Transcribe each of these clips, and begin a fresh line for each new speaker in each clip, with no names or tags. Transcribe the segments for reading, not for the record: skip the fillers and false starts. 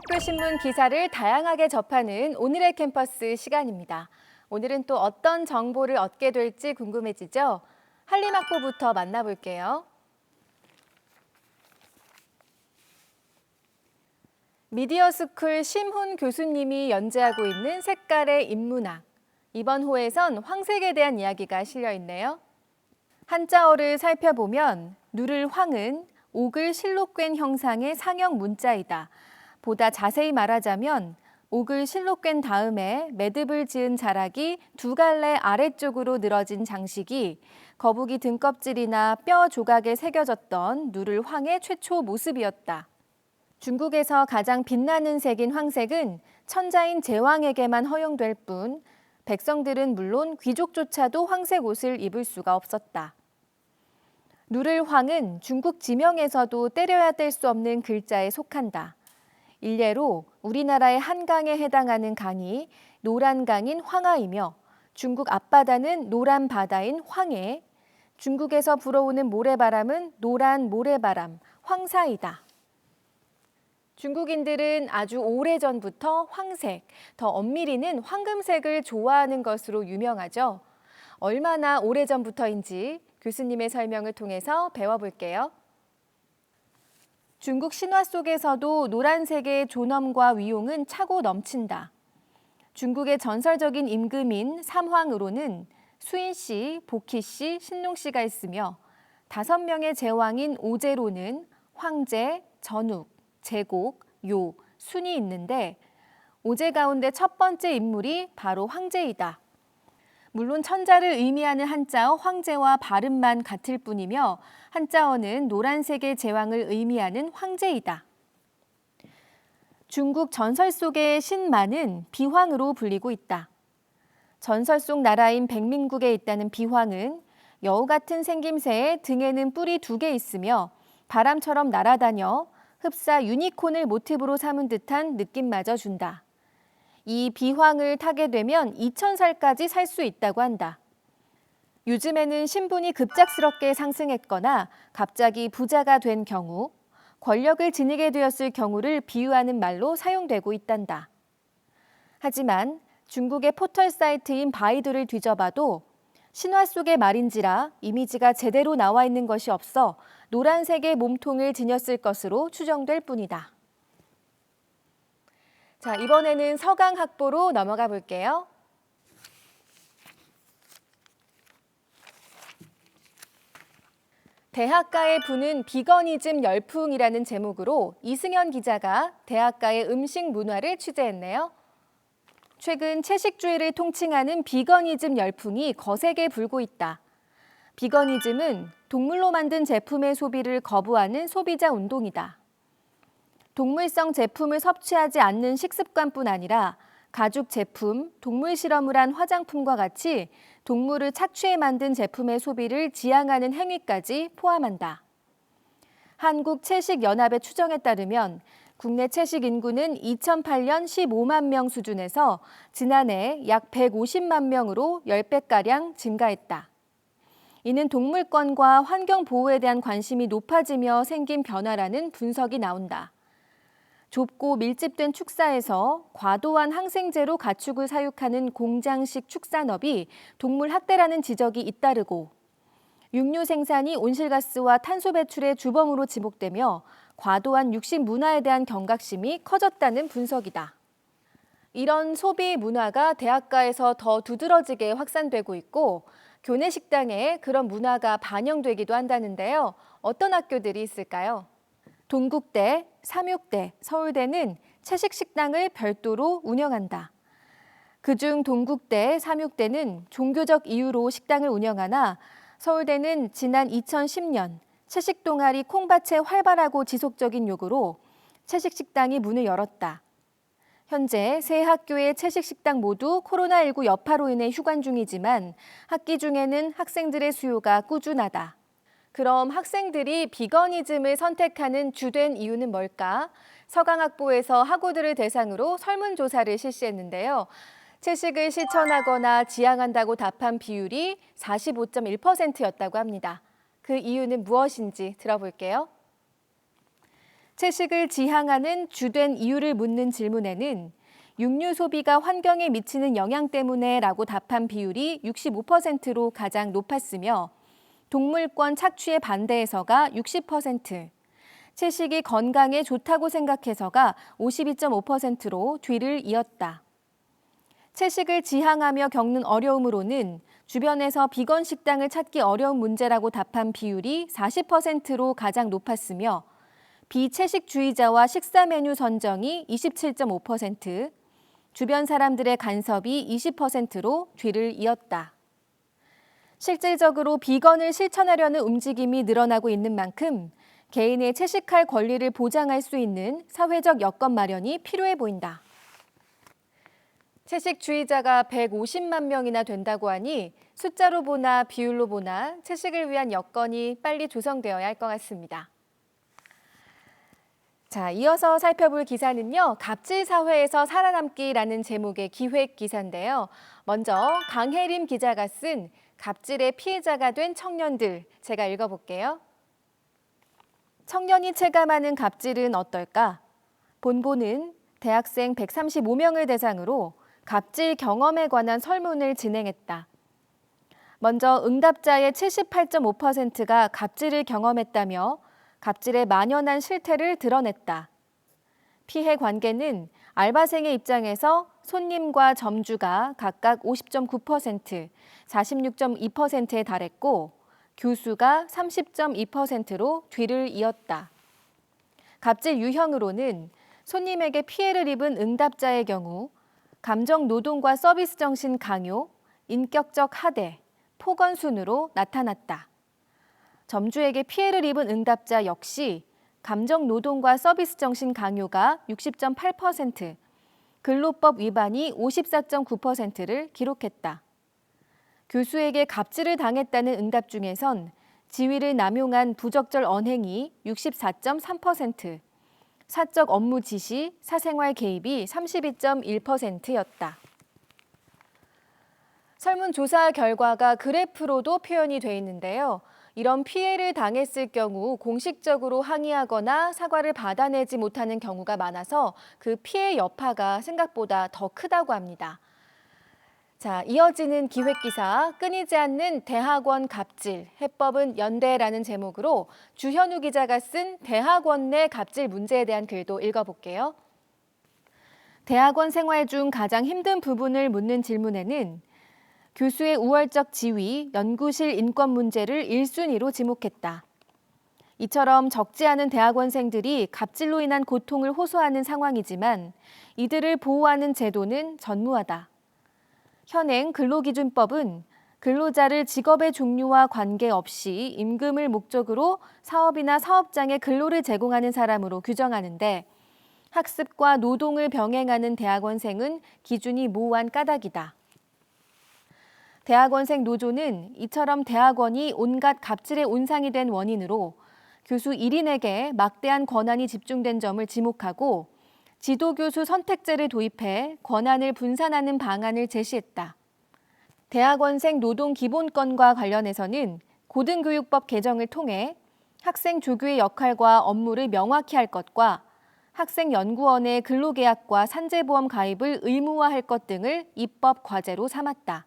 학교 신문 기사를 다양하게 접하는 오늘의 캠퍼스 시간입니다. 오늘은 또 어떤 정보를 얻게 될지 궁금해지죠? 한림학부부터 만나볼게요. 미디어스쿨 심훈 교수님이 연재하고 있는 색깔의 인문학. 이번 호에선 황색에 대한 이야기가 실려 있네요. 한자어를 살펴보면 누를 황은 옥을 실록된 형상의 상형 문자이다. 보다 자세히 말하자면 옥을 실록된 다음에 매듭을 지은 자락이 두 갈래 아래쪽으로 늘어진 장식이 거북이 등껍질이나 뼈 조각에 새겨졌던 누를 황의 최초 모습이었다. 중국에서 가장 빛나는 색인 황색은 천자인 제왕에게만 허용될 뿐 백성들은 물론 귀족조차도 황색 옷을 입을 수가 없었다. 누를 황은 중국 지명에서도 때려야 뗄 수 없는 글자에 속한다. 일례로 우리나라의 한강에 해당하는 강이 노란 강인 황하이며 중국 앞바다는 노란 바다인 황해, 중국에서 불어오는 모래바람은 노란 모래바람, 황사이다. 중국인들은 아주 오래전부터 황색, 더 엄밀히는 황금색을 좋아하는 것으로 유명하죠. 얼마나 오래전부터인지 교수님의 설명을 통해서 배워볼게요. 중국 신화 속에서도 노란색의 존엄과 위용은 차고 넘친다. 중국의 전설적인 임금인 삼황으로는 수인씨, 복희씨, 신농씨가 있으며 5명의 제왕인 오제로는 황제, 전욱, 제곡, 요, 순이 있는데 오제 가운데 첫 번째 인물이 바로 황제이다. 물론 천자를 의미하는 한자어 황제와 발음만 같을 뿐이며 한자어는 노란색의 제왕을 의미하는 황제이다. 중국 전설 속의 신마는 비황으로 불리고 있다. 전설 속 나라인 백민국에 있다는 비황은 여우 같은 생김새에 등에는 뿔이 2개 있으며 바람처럼 날아다녀 흡사 유니콘을 모티브로 삼은 듯한 느낌마저 준다. 이 비황을 타게 되면 2000살까지 살 수 있다고 한다. 요즘에는 신분이 급작스럽게 상승했거나 갑자기 부자가 된 경우, 권력을 지니게 되었을 경우를 비유하는 말로 사용되고 있단다. 하지만 중국의 포털 사이트인 바이두를 뒤져봐도 신화 속의 말인지라 이미지가 제대로 나와 있는 것이 없어 노란색의 몸통을 지녔을 것으로 추정될 뿐이다. 자, 이번에는 서강학보로 넘어가 볼게요. 대학가에 부는 비거니즘 열풍이라는 제목으로 이승현 기자가 대학가의 음식 문화를 취재했네요. 최근 채식주의를 통칭하는 비거니즘 열풍이 거세게 불고 있다. 비거니즘은 동물로 만든 제품의 소비를 거부하는 소비자 운동이다. 동물성 제품을 섭취하지 않는 식습관뿐 아니라 가죽 제품, 동물 실험을 한 화장품과 같이 동물을 착취해 만든 제품의 소비를 지향하는 행위까지 포함한다. 한국채식연합의 추정에 따르면 국내 채식 인구는 2008년 15만 명 수준에서 지난해 약 150만 명으로 10배가량 증가했다. 이는 동물권과 환경 보호에 대한 관심이 높아지며 생긴 변화라는 분석이 나온다. 좁고 밀집된 축사에서 과도한 항생제로 가축을 사육하는 공장식 축산업이 동물 학대라는 지적이 잇따르고 육류 생산이 온실가스와 탄소 배출의 주범으로 지목되며 과도한 육식 문화에 대한 경각심이 커졌다는 분석이다. 이런 소비 문화가 대학가에서 더 두드러지게 확산되고 있고 교내 식당에 그런 문화가 반영되기도 한다는데요. 어떤 학교들이 있을까요? 동국대, 삼육대, 서울대는 채식 식당을 별도로 운영한다. 그중 동국대, 삼육대는 종교적 이유로 식당을 운영하나 서울대는 지난 2010년 채식 동아리 콩밭의 활발하고 지속적인 요구로 채식 식당이 문을 열었다. 현재 세 학교의 채식 식당 모두 코로나19 여파로 인해 휴관 중이지만 학기 중에는 학생들의 수요가 꾸준하다. 그럼 학생들이 비거니즘을 선택하는 주된 이유는 뭘까? 서강학부에서 학우들을 대상으로 설문조사를 실시했는데요. 채식을 실천하거나 지향한다고 답한 비율이 45.1%였다고 합니다. 그 이유는 무엇인지 들어볼게요. 채식을 지향하는 주된 이유를 묻는 질문에는 육류 소비가 환경에 미치는 영향 때문에라고 답한 비율이 65%로 가장 높았으며 동물권 착취에 반대해서가 60%, 채식이 건강에 좋다고 생각해서가 52.5%로 뒤를 이었다. 채식을 지향하며 겪는 어려움으로는 주변에서 비건 식당을 찾기 어려운 문제라고 답한 비율이 40%로 가장 높았으며 비채식주의자와 식사 메뉴 선정이 27.5%, 주변 사람들의 간섭이 20%로 뒤를 이었다. 실질적으로 비건을 실천하려는 움직임이 늘어나고 있는 만큼 개인의 채식할 권리를 보장할 수 있는 사회적 여건 마련이 필요해 보인다. 채식주의자가 150만 명이나 된다고 하니 숫자로 보나 비율로 보나 채식을 위한 여건이 빨리 조성되어야 할 것 같습니다. 자, 이어서 살펴볼 기사는요. 갑질 사회에서 살아남기라는 제목의 기획 기사인데요. 먼저 강혜림 기자가 쓴 갑질의 피해자가 된 청년들, 제가 읽어볼게요. 청년이 체감하는 갑질은 어떨까? 본고는 대학생 135명을 대상으로 갑질 경험에 관한 설문을 진행했다. 먼저 응답자의 78.5%가 갑질을 경험했다며 갑질의 만연한 실태를 드러냈다. 피해 관계는 알바생의 입장에서 손님과 점주가 각각 50.9%, 46.2%에 달했고 교수가 30.2%로 뒤를 이었다. 갑질 유형으로는 손님에게 피해를 입은 응답자의 경우 감정 노동과 서비스 정신 강요, 인격적 하대, 폭언 순으로 나타났다. 점주에게 피해를 입은 응답자 역시 감정 노동과 서비스 정신 강요가 60.8%, 근로법 위반이 54.9%를 기록했다. 교수에게 갑질을 당했다는 응답 중에선 지위를 남용한 부적절 언행이 64.3%, 사적 업무 지시, 사생활 개입이 32.1%였다. 설문조사 결과가 그래프로도 표현이 돼 있는데요. 이런 피해를 당했을 경우 공식적으로 항의하거나 사과를 받아내지 못하는 경우가 많아서 그 피해 여파가 생각보다 더 크다고 합니다. 자, 이어지는 기획기사 끊이지 않는 대학원 갑질, 해법은 연대라는 제목으로 주현우 기자가 쓴 대학원 내 갑질 문제에 대한 글도 읽어볼게요. 대학원 생활 중 가장 힘든 부분을 묻는 질문에는 교수의 우월적 지위, 연구실 인권 문제를 1순위로 지목했다. 이처럼 적지 않은 대학원생들이 갑질로 인한 고통을 호소하는 상황이지만 이들을 보호하는 제도는 전무하다. 현행 근로기준법은 근로자를 직업의 종류와 관계없이 임금을 목적으로 사업이나 사업장에 근로를 제공하는 사람으로 규정하는데 학습과 노동을 병행하는 대학원생은 기준이 모호한 까닭이다. 대학원생 노조는 이처럼 대학원이 온갖 갑질의 온상이 된 원인으로 교수 1인에게 막대한 권한이 집중된 점을 지목하고 지도교수 선택제를 도입해 권한을 분산하는 방안을 제시했다. 대학원생 노동 기본권과 관련해서는 고등교육법 개정을 통해 학생 조교의 역할과 업무를 명확히 할 것과 학생연구원의 근로계약과 산재보험 가입을 의무화할 것 등을 입법 과제로 삼았다.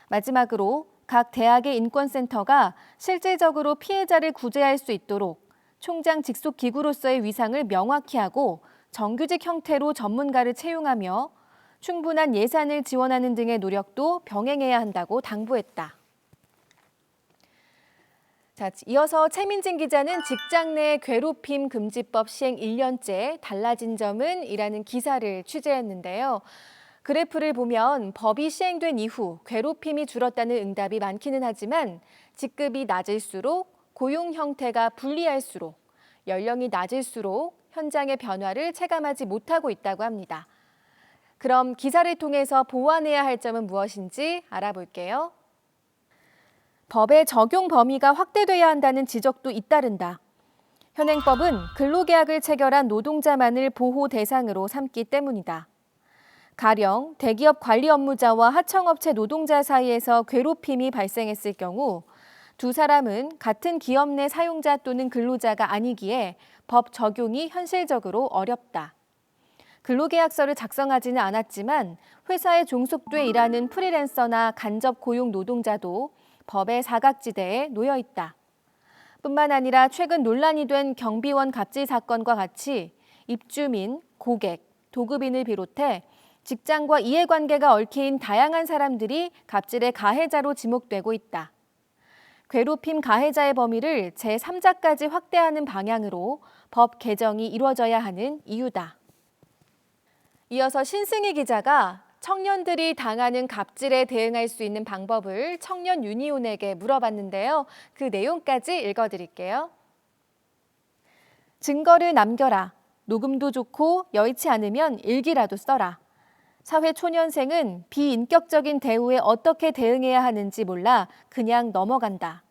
마지막으로 각 대학의 인권센터가 실질적으로 피해자를 구제할 수 있도록 총장 직속 기구로서의 위상을 명확히 하고 정규직 형태로 전문가를 채용하며 충분한 예산을 지원하는 등의 노력도 병행해야 한다고 당부했다. 자, 이어서 최민진 기자는 직장 내 괴롭힘 금지법 시행 1년째 달라진 점은? 이라는 기사를 취재했는데요. 그래프를 보면 법이 시행된 이후 괴롭힘이 줄었다는 응답이 많기는 하지만 직급이 낮을수록 고용 형태가 불리할수록 연령이 낮을수록 현장의 변화를 체감하지 못하고 있다고 합니다. 그럼 기사를 통해서 보완해야 할 점은 무엇인지 알아볼게요. 법의 적용 범위가 확대돼야 한다는 지적도 잇따른다. 현행법은 근로계약을 체결한 노동자만을 보호 대상으로 삼기 때문이다. 가령 대기업 관리 업무자와 하청업체 노동자 사이에서 괴롭힘이 발생했을 경우 두 사람은 같은 기업 내 사용자 또는 근로자가 아니기에 법 적용이 현실적으로 어렵다. 근로계약서를 작성하지는 않았지만 회사에 종속돼 일하는 프리랜서나 간접 고용 노동자도 법의 사각지대에 놓여 있다. 뿐만 아니라 최근 논란이 된 경비원 갑질 사건과 같이 입주민, 고객, 도급인을 비롯해 직장과 이해관계가 얽힌 다양한 사람들이 갑질의 가해자로 지목되고 있다. 괴롭힘 가해자의 범위를 제3자까지 확대하는 방향으로 법 개정이 이루어져야 하는 이유다. 이어서 신승희 기자가 청년들이 당하는 갑질에 대응할 수 있는 방법을 청년 유니온에게 물어봤는데요. 그 내용까지 읽어드릴게요. 증거를 남겨라. 녹음도 좋고 여의치 않으면 일기라도 써라. 사회 초년생은 비인격적인 대우에 어떻게 대응해야 하는지 몰라 그냥 넘어간다.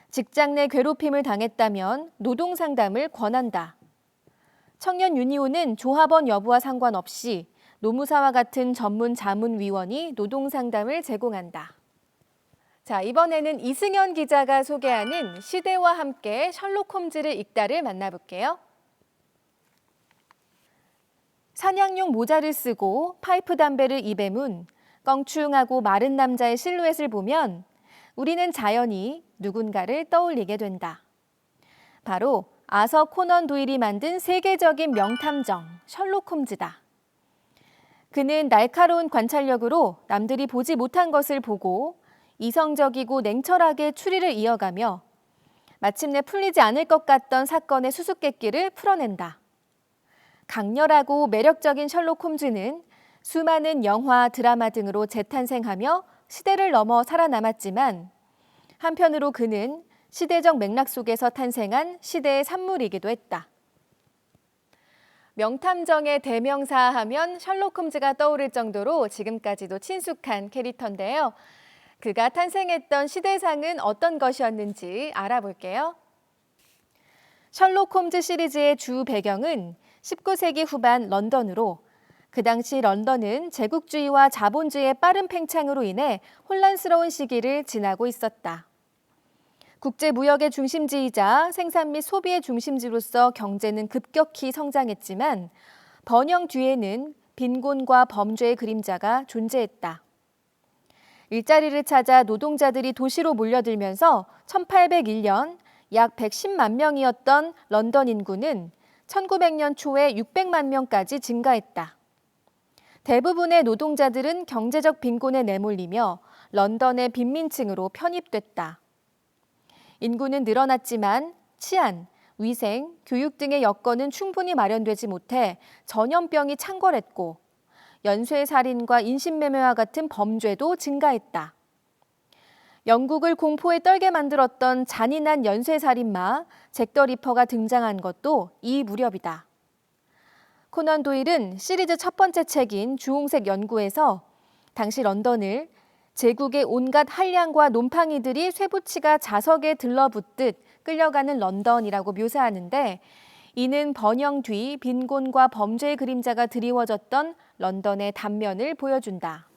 직장 내 괴롭힘을 당했다면 노동상담을 권한다. 청년 유니온은 조합원 여부와 상관없이 노무사와 같은 전문 자문위원이 노동상담을 제공한다. 자, 이번에는 이승현 기자가 소개하는 시대와 함께 셜록 홈즈를 읽다를 만나볼게요. 사냥용 모자를 쓰고 파이프 담배를 입에 문 껑충하고 마른 남자의 실루엣을 보면 우리는 자연히 누군가를 떠올리게 된다. 바로 아서 코넌 도일이 만든 세계적인 명탐정 셜록 홈즈다. 그는 날카로운 관찰력으로 남들이 보지 못한 것을 보고 이성적이고 냉철하게 추리를 이어가며 마침내 풀리지 않을 것 같던 사건의 수수께끼를 풀어낸다. 강렬하고 매력적인 셜록 홈즈는 수많은 영화, 드라마 등으로 재탄생하며 시대를 넘어 살아남았지만 한편으로 그는 시대적 맥락 속에서 탄생한 시대의 산물이기도 했다. 명탐정의 대명사 하면 셜록 홈즈가 떠오를 정도로 지금까지도 친숙한 캐릭터인데요. 그가 탄생했던 시대상은 어떤 것이었는지 알아볼게요. 셜록 홈즈 시리즈의 주 배경은 19세기 후반 런던으로 그 당시 런던은 제국주의와 자본주의의 빠른 팽창으로 인해 혼란스러운 시기를 지나고 있었다. 국제무역의 중심지이자 생산 및 소비의 중심지로서 경제는 급격히 성장했지만 번영 뒤에는 빈곤과 범죄의 그림자가 존재했다. 일자리를 찾아 노동자들이 도시로 몰려들면서 1801년 약 110만 명이었던 런던 인구는 1900년 초에 600만 명까지 증가했다. 대부분의 노동자들은 경제적 빈곤에 내몰리며 런던의 빈민층으로 편입됐다. 인구는 늘어났지만 치안, 위생, 교육 등의 여건은 충분히 마련되지 못해 전염병이 창궐했고 연쇄살인과 인신매매와 같은 범죄도 증가했다. 영국을 공포에 떨게 만들었던 잔인한 연쇄살인마 잭 더 리퍼가 등장한 것도 이 무렵이다. 코난 도일은 시리즈 첫 번째 책인 주홍색 연구에서 당시 런던을 제국의 온갖 한량과 놈팡이들이 쇠붙이가 자석에 들러붙듯 끌려가는 런던이라고 묘사하는데 이는 번영 뒤 빈곤과 범죄의 그림자가 드리워졌던 런던의 단면을 보여준다.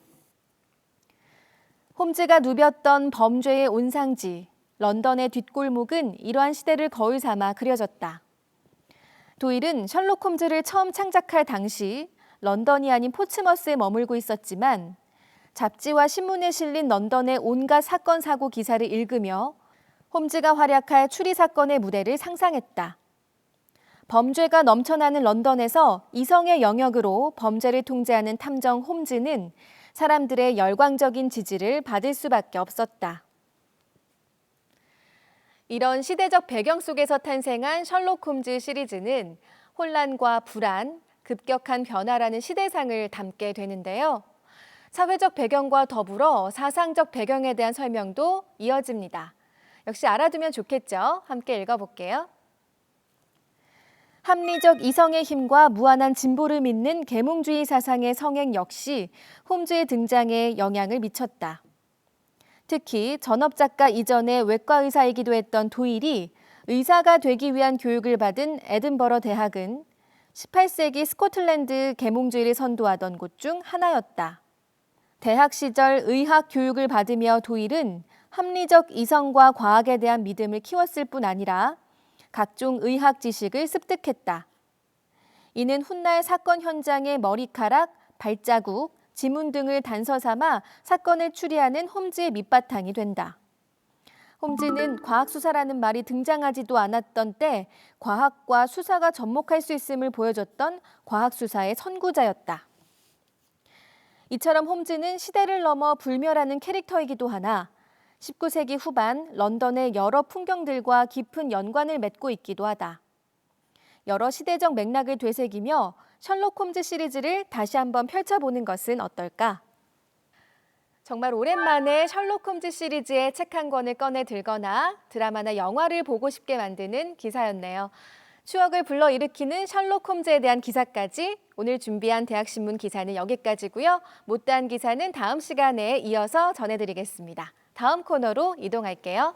홈즈가 누볐던 범죄의 온상지, 런던의 뒷골목은 이러한 시대를 거울 삼아 그려졌다. 도일은 셜록 홈즈를 처음 창작할 당시 런던이 아닌 포츠머스에 머물고 있었지만 잡지와 신문에 실린 런던의 온갖 사건 사고 기사를 읽으며 홈즈가 활약할 추리 사건의 무대를 상상했다. 범죄가 넘쳐나는 런던에서 이성의 영역으로 범죄를 통제하는 탐정 홈즈는 사람들의 열광적인 지지를 받을 수밖에 없었다. 이런 시대적 배경 속에서 탄생한 셜록 홈즈 시리즈는 혼란과 불안, 급격한 변화라는 시대상을 담게 되는데요. 사회적 배경과 더불어 사상적 배경에 대한 설명도 이어집니다. 역시 알아두면 좋겠죠? 함께 읽어볼게요. 합리적 이성의 힘과 무한한 진보를 믿는 계몽주의 사상의 성행 역시 홈즈의 등장에 영향을 미쳤다. 특히 전업작가 이전에 외과 의사이기도 했던 도일이 의사가 되기 위한 교육을 받은 에든버러 대학은 18세기 스코틀랜드 계몽주의를 선도하던 곳 중 하나였다. 대학 시절 의학 교육을 받으며 도일은 합리적 이성과 과학에 대한 믿음을 키웠을 뿐 아니라 각종 의학 지식을 습득했다. 이는 훗날 사건 현장의 머리카락, 발자국, 지문 등을 단서 삼아 사건을 추리하는 홈즈의 밑바탕이 된다. 홈즈는 과학수사라는 말이 등장하지도 않았던 때 과학과 수사가 접목할 수 있음을 보여줬던 과학수사의 선구자였다. 이처럼 홈즈는 시대를 넘어 불멸하는 캐릭터이기도 하나 19세기 후반 런던의 여러 풍경들과 깊은 연관을 맺고 있기도 하다. 여러 시대적 맥락을 되새기며 셜록 홈즈 시리즈를 다시 한번 펼쳐보는 것은 어떨까? 정말 오랜만에 셜록 홈즈 시리즈의 책 한 권을 꺼내 들거나 드라마나 영화를 보고 싶게 만드는 기사였네요. 추억을 불러일으키는 셜록 홈즈에 대한 기사까지 오늘 준비한 대학신문 기사는 여기까지고요. 못다한 기사는 다음 시간에 이어서 전해드리겠습니다. 다음 코너로 이동할게요.